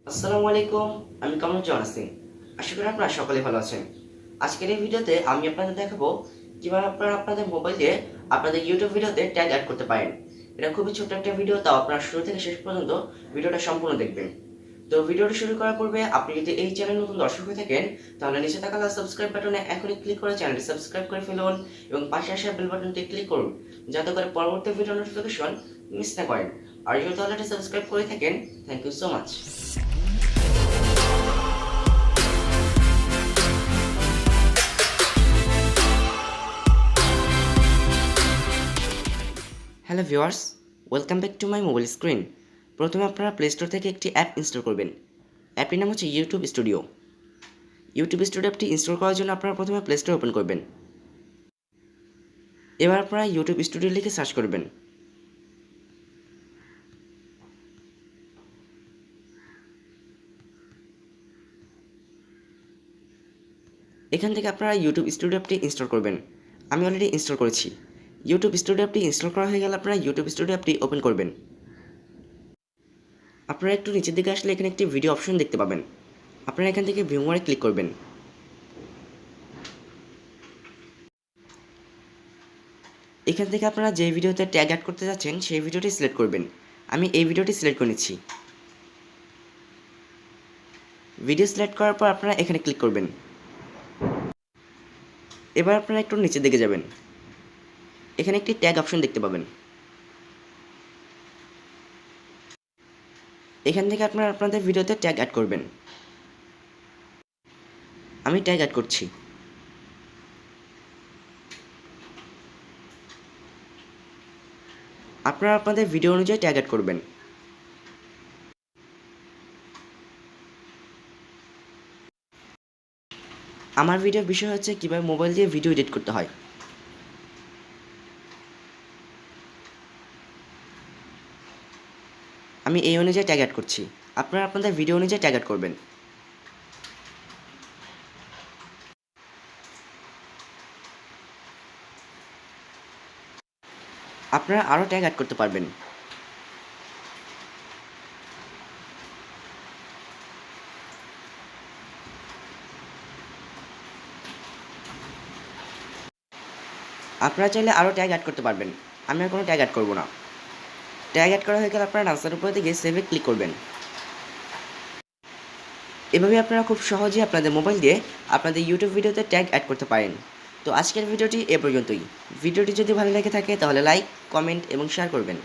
আসসালামু আলাইকুম। আমি কামরুজ্জামান আছি। আশা করি আপনারা সকলে ভালো আছেন। আজকের এই ভিডিওতে আমি আপনাদের দেখাবো কিভাবে আপনারা আপনাদের মোবাইলে আপনাদের ইউটিউব ভিডিওতে ট্যাগ অ্যাড করতে পারেন। এটা খুবই ছোট্ট একটা ভিডিও, তাও আপনারা শুরু থেকে শেষ পর্যন্ত ভিডিওটা সম্পূর্ণ দেখবেন। তো ভিডিওটি শুরু করার পূর্বে আপনি যদি এই চ্যানেল নতুন দর্শক হয়ে থাকেন, তাহলে নিচে থাকা লাল সাবস্ক্রাইব বাটনে এখনই ক্লিক করে চ্যানেলটি সাবস্ক্রাইব করে ফেলুন এবং পাশে আসা বেল বাটনটি ক্লিক করুন, যাতে করে পরবর্তী ভিডিও নোটিফিকেশন মিস না করেন। আর যদি অলরেডি সাবস্ক্রাইব করে থাকেন, thank you so much. Hello viewers, welcome back to my mobile screen. প্রথমে আপনারা প্লে স্টোর থেকে একটি অ্যাপ ইনস্টল করবেন। অ্যাপটির নাম হচ্ছে ইউটিউব স্টুডিও। ইউটিউব স্টুডিও অ্যাপটি ইনস্টল করার জন্য আপনারা প্রথমে প্লে স্টোর ওপেন করবেন। এবার আপনারা ইউটিউব স্টুডিও লিখে সার্চ করবেন। এখান থেকে আপনারা ইউটিউব স্টুডিও অ্যাপটি ইনস্টল করবেন। আমি অলরেডি ইনস্টল করেছি। ইউটিউব স্টুডিও অ্যাপটি ইনস্টল করা হয়ে গেলে আপনারা ইউটিউব স্টুডিও অ্যাপটি ওপেন করবেন। আপনারা একটু নিচের দিকে আসলে এখানে একটি ভিডিও অপশন দেখতে পাবেন। আপনারা এখান থেকে ভিউ মোরে ক্লিক করবেন। এখান থেকে আপনারা যে ভিডিওতে ট্যাগ অ্যাড করতে যাচ্ছেন সেই ভিডিওটি সিলেক্ট করবেন। আমি এই ভিডিওটি সিলেক্ট করে নিচ্ছি। ভিডিও সিলেক্ট করার পর আপনারা এখানে ক্লিক করবেন। এবার আপনারা একটু নিচের দিকে যাবেন। এখানে একটি ট্যাগ অপশন দেখতে পাবেন। এখান থেকে আপনারা আপনাদের ভিডিওতে ট্যাগ অ্যাড করবেন। আমি ট্যাগ অ্যাড করছি। আপনারা আপনাদের ভিডিও অনুযায়ী ট্যাগ অ্যাড করবেন। আমার ভিডিওর বিষয় হচ্ছে কীভাবে মোবাইল দিয়ে ভিডিও এডিট করতে হয়। আমি এই অনুযায়ী ট্যাগ অ্যাড করছি। আপনারা আপনাদের ভিডিও অনুযায়ী ট্যাগ অ্যাড করবেন। আপনারা আরও ট্যাগ অ্যাড করতে পারবেন। আপনারা চাইলে আরও ট্যাগ অ্যাড করতে পারবেন। আমি আর কোনো ট্যাগ অ্যাড করব না। ট্যাগ অ্যাড করা হয়ে গেলে আপনারা ডান্সার উপরে থেকে সেভে ক্লিক করবেন। এভাবে আপনারা খুব সহজেই আপনাদের মোবাইল দিয়ে আপনাদের ইউটিউব ভিডিওতে ট্যাগ অ্যাড করতে পারেন। তো আজকের ভিডিওটি এ পর্যন্তই। ভিডিওটি যদি ভালো লেগে থাকে তাহলে লাইক, কমেন্ট এবং শেয়ার করবেন।